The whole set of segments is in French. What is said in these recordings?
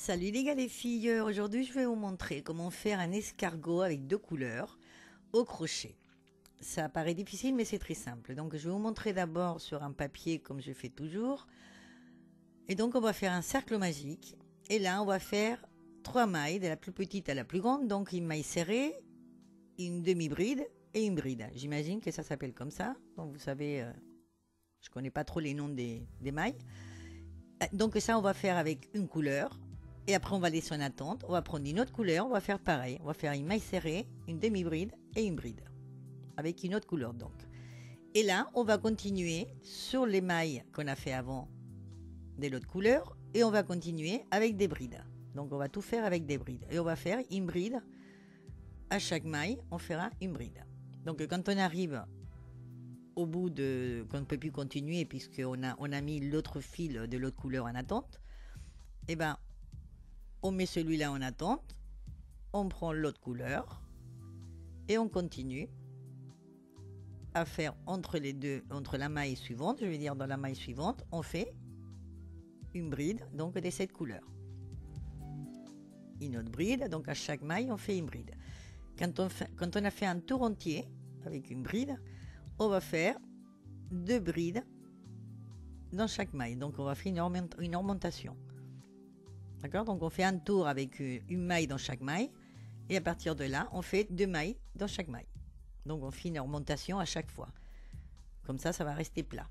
Salut les gars les filles, aujourd'hui je vais vous montrer comment faire un escargot avec deux couleurs au crochet. Ça paraît difficile mais c'est très simple. Donc je vais vous montrer d'abord sur un papier comme je fais toujours. Et donc on va faire un cercle magique. Et là on va faire 3 mailles de la plus petite à la plus grande. Donc une maille serrée, une demi-bride et une bride. J'imagine que ça s'appelle comme ça. Donc vous savez, je connais pas trop les noms des mailles. Donc ça on va faire avec une couleur. Et après, on va laisser en attente. On va prendre une autre couleur. On va faire pareil. On va faire une maille serrée, une demi-bride et une bride. Avec une autre couleur donc. Et là, on va continuer sur les mailles qu'on a fait avant de l'autre couleur. Et on va continuer avec des brides. Donc, on va tout faire avec des brides. Et on va faire une bride. À chaque maille, on fera une bride. Donc, quand on arrive au bout de... qu'on ne peut plus continuer puisqu'on a mis l'autre fil de l'autre couleur en attente, et ben on met celui-là en attente, on prend l'autre couleur et on continue à faire entre les deux, entre la maille suivante, je vais dire dans la maille suivante, on fait une bride donc de cette couleur. Une autre bride, donc à chaque maille on fait une bride. Quand on a fait un tour entier avec une bride, on va faire deux brides dans chaque maille. Donc on va faire une augmentation. D'accord? Donc on fait un tour avec une maille dans chaque maille. Et à partir de là, on fait deux mailles dans chaque maille. Donc on fait une augmentation à chaque fois. Comme ça, ça va rester plat.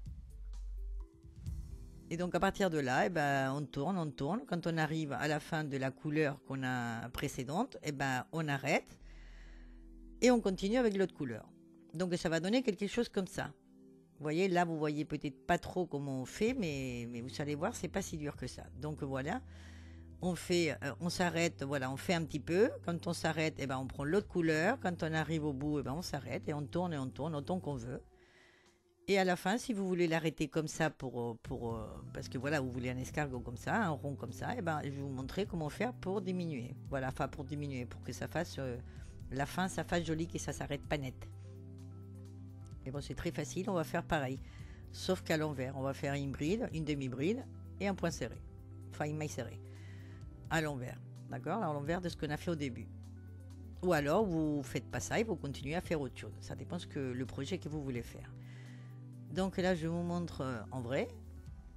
Et donc à partir de là, on tourne, on tourne. Quand on arrive à la fin de la couleur qu'on a précédente, on arrête. Et on continue avec l'autre couleur. Donc ça va donner quelque chose comme ça. Vous voyez, là, vous voyez peut-être pas trop comment on fait, mais vous allez voir, c'est pas si dur que ça. Donc voilà. On s'arrête, voilà, on fait un petit peu. Quand on s'arrête, on prend l'autre couleur. Quand on arrive au bout, on s'arrête et on tourne autant qu'on veut. Et à la fin, si vous voulez l'arrêter comme ça parce que voilà, vous voulez un escargot comme ça, un rond comme ça, je vais vous montrer comment faire pour diminuer. Voilà, enfin pour diminuer, pour que ça fasse la fin, ça fasse joli, que ça s'arrête pas net. Et bon, c'est très facile, on va faire pareil, sauf qu'à l'envers, on va faire une bride, une demi-bride et un point serré, enfin une maille serrée. À l'envers, d'accord? À l'envers de ce qu'on a fait au début. Ou alors, vous faites pas ça et vous continuez à faire autre chose. Ça dépend le projet que vous voulez faire. Donc là, je vous montre en vrai.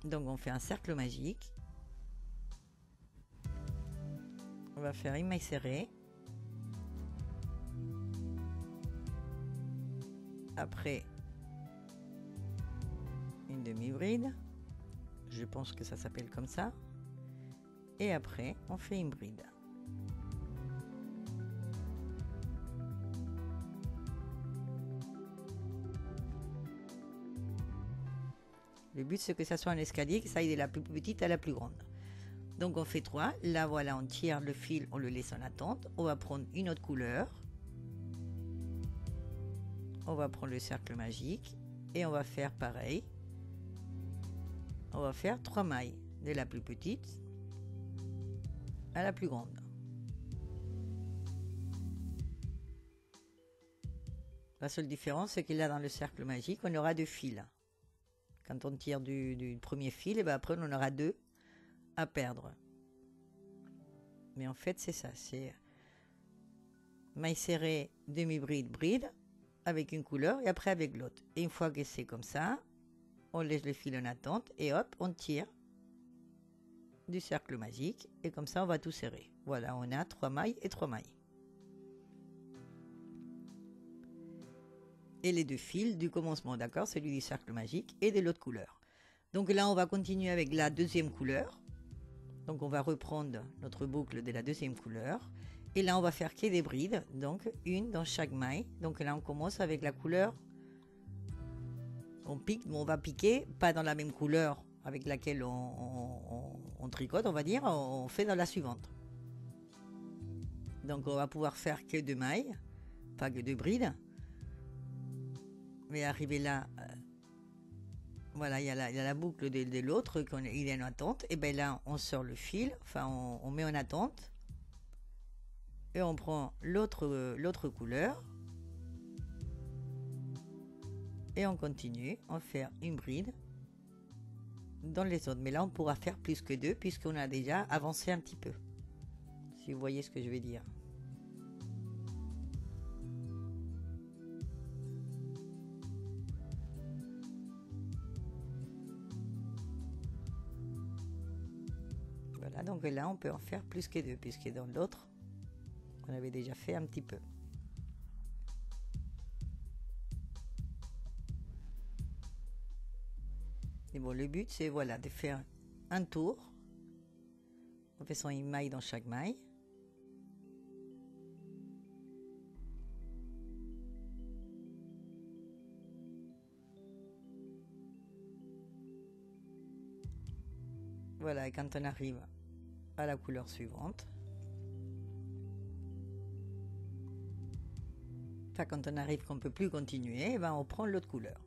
Donc, on fait un cercle magique. On va faire une maille serrée. Après, une demi-bride. Je pense que ça s'appelle comme ça. Et après, on fait une bride. Le but, c'est que ça soit un escalier, que ça aille de la plus petite à la plus grande. Donc, on fait 3. Là, voilà, on tire le fil, on le laisse en attente. On va prendre une autre couleur. On va prendre le cercle magique. Et on va faire pareil. On va faire 3 mailles, de la plus petite à la plus grande. La seule différence, c'est que là, dans le cercle magique, on aura 2 fils. Quand on tire du premier fil, après, on en aura 2 à perdre. Mais en fait, c'est ça. C'est maille serrée, demi-bride, bride, avec une couleur et après avec l'autre. Et une fois que c'est comme ça, on laisse le fil en attente et hop, on tire du cercle magique et comme ça on va tout serrer. Voilà, on a 3 mailles et 3 mailles. Et les 2 fils du commencement, d'accord, celui du cercle magique et de l'autre couleur. Donc là on va continuer avec la deuxième couleur. Donc on va reprendre notre boucle de la deuxième couleur. Et là on va faire que des brides, donc une dans chaque maille. Donc là on commence avec la couleur. On pique, on va piquer, pas dans la même couleur avec laquelle on tricote, on va dire, on fait dans la suivante. Donc on va pouvoir faire que 2 mailles, pas que 2 brides. Mais arriver là, voilà, il y a la boucle de l'autre, il est en attente. Et bien là, on sort le fil, enfin on met en attente. Et on prend l'autre couleur. Et on continue, on fait une bride dans les autres. Mais là, on pourra faire plus que 2 puisqu'on a déjà avancé un petit peu. Si vous voyez ce que je veux dire. Voilà, donc là, on peut en faire plus que 2 puisque dans l'autre, on avait déjà fait un petit peu. Et bon, le but, c'est voilà, de faire un tour. On fait son maille dans chaque maille. Voilà, et quand on arrive à la couleur suivante, enfin quand on arrive qu'on ne peut plus continuer, ben on prend l'autre couleur.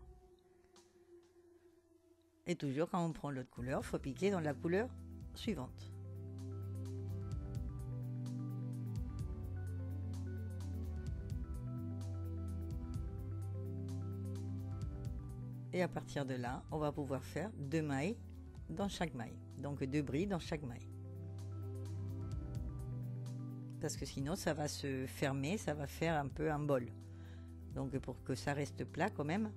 Et toujours quand on prend l'autre couleur, il faut piquer dans la couleur suivante. Et à partir de là, on va pouvoir faire 2 mailles dans chaque maille. Donc 2 brides dans chaque maille. Parce que sinon ça va se fermer, ça va faire un peu un bol. Donc pour que ça reste plat quand même,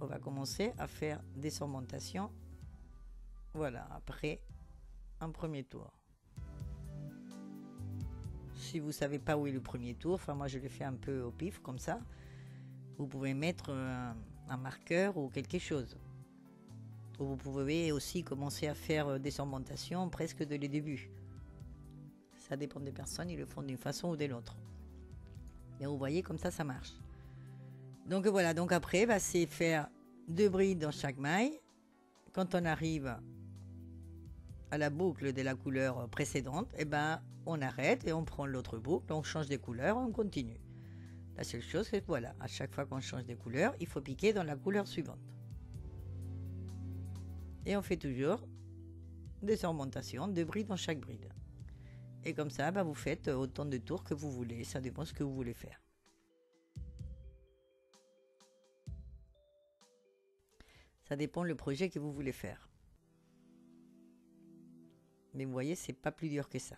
on va commencer à faire des surmontations. Voilà, après un premier tour. Si vous savez pas où est le premier tour, enfin moi je le fais un peu au pif comme ça, vous pouvez mettre un marqueur ou quelque chose. Ou vous pouvez aussi commencer à faire des surmontations presque dès le début. Ça dépend des personnes, ils le font d'une façon ou de l'autre. Mais vous voyez, comme ça marche. Donc voilà, donc après, bah, c'est faire 2 brides dans chaque maille. Quand on arrive à la boucle de la couleur précédente, et ben, on arrête et on prend l'autre boucle, on change des couleurs, on continue. La seule chose, c'est que voilà, à chaque fois qu'on change des couleurs, il faut piquer dans la couleur suivante. Et on fait toujours des surmontations, 2 brides dans chaque bride. Et comme ça, bah, vous faites autant de tours que vous voulez, ça dépend de ce que vous voulez faire. Ça dépend le projet que vous voulez faire. Mais vous voyez, c'est pas plus dur que ça.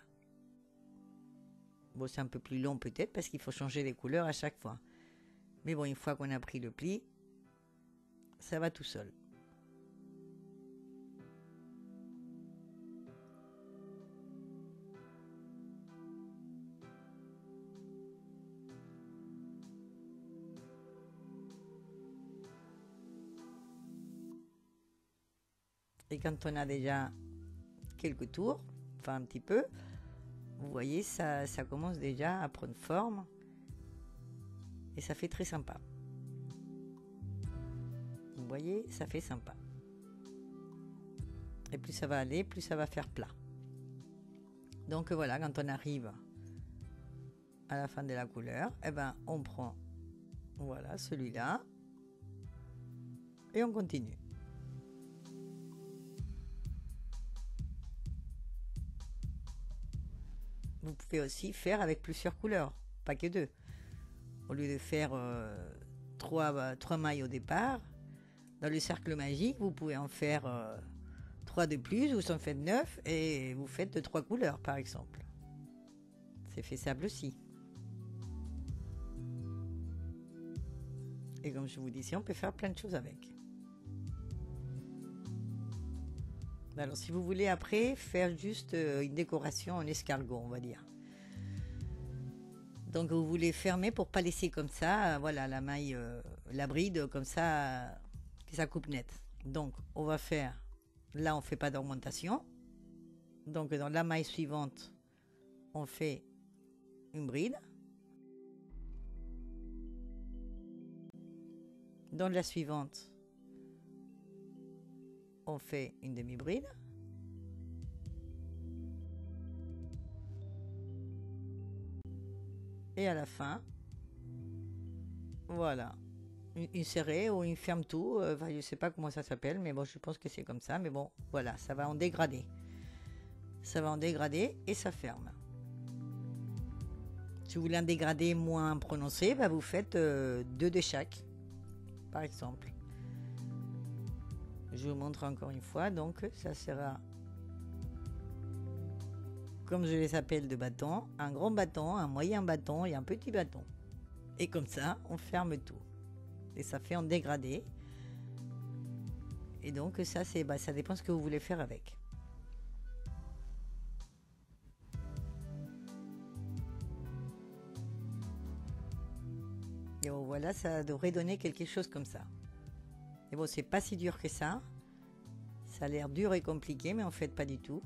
Bon, c'est un peu plus long peut-être parce qu'il faut changer les couleurs à chaque fois. Mais bon, une fois qu'on a pris le pli, ça va tout seul. Et quand on a déjà quelques tours, enfin un petit peu, vous voyez, ça commence déjà à prendre forme. Et ça fait très sympa. Vous voyez, ça fait sympa. Et plus ça va aller, plus ça va faire plat. Donc voilà, quand on arrive à la fin de la couleur, eh ben, on prend voilà celui-là et on continue. Vous pouvez aussi faire avec plusieurs couleurs, pas que 2. Au lieu de faire 3 mailles au départ, dans le cercle magique, vous pouvez en faire 3 de plus, vous en faites 9 et vous faites 3 couleurs par exemple. C'est faisable aussi. Et comme je vous disais, on peut faire plein de choses avec. Alors si vous voulez après faire juste une décoration en escargot, on va dire. Donc vous voulez fermer pour pas laisser comme ça, voilà la maille, la bride comme ça, que ça coupe net. Donc on va faire, là on fait pas d'augmentation. Donc dans la maille suivante, on fait une bride. Dans la suivante, on fait une demi-bride. Et à la fin, voilà, une serrée ou une ferme tout, je ne sais pas comment ça s'appelle, mais bon, je pense que c'est comme ça. Mais bon, voilà, ça va en dégradé. Ça va en dégradé et ça ferme. Si vous voulez un dégradé moins prononcé, bah, vous faites 2 de chaque, par exemple. Je vous montre encore une fois, donc ça sera, comme je les appelle, de bâtons, un gros bâton, un moyen bâton et un petit bâton. Et comme ça, on ferme tout. Et ça fait en dégradé. Et donc ça, c'est, ça dépend ce que vous voulez faire avec. Et bon, voilà, ça devrait donner quelque chose comme ça. Et bon, c'est pas si dur que ça. Ça a l'air dur et compliqué, mais en fait pas du tout.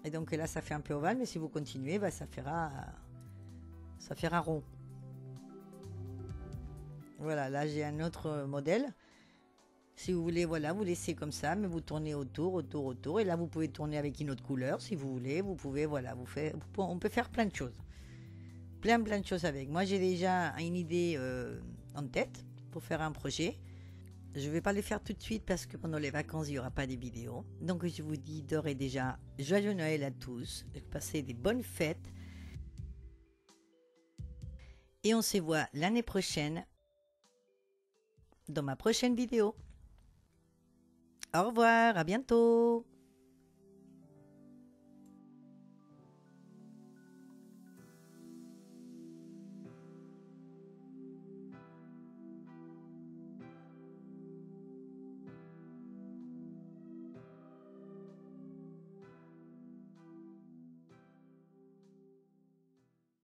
Et donc là, ça fait un peu ovale, mais si vous continuez, ça fera rond. Voilà, là j'ai un autre modèle. Si vous voulez, voilà, vous laissez comme ça, mais vous tournez autour. Et là, vous pouvez tourner avec une autre couleur si vous voulez. Vous pouvez, voilà, on peut faire plein de choses. Plein de choses avec. Moi, j'ai déjà une idée en tête pour faire un projet. Je ne vais pas les faire tout de suite parce que pendant les vacances, il n'y aura pas de vidéos. Donc, je vous dis d'ores et déjà, joyeux Noël à tous. Passez des bonnes fêtes. Et on se voit l'année prochaine dans ma prochaine vidéo. Au revoir, à bientôt.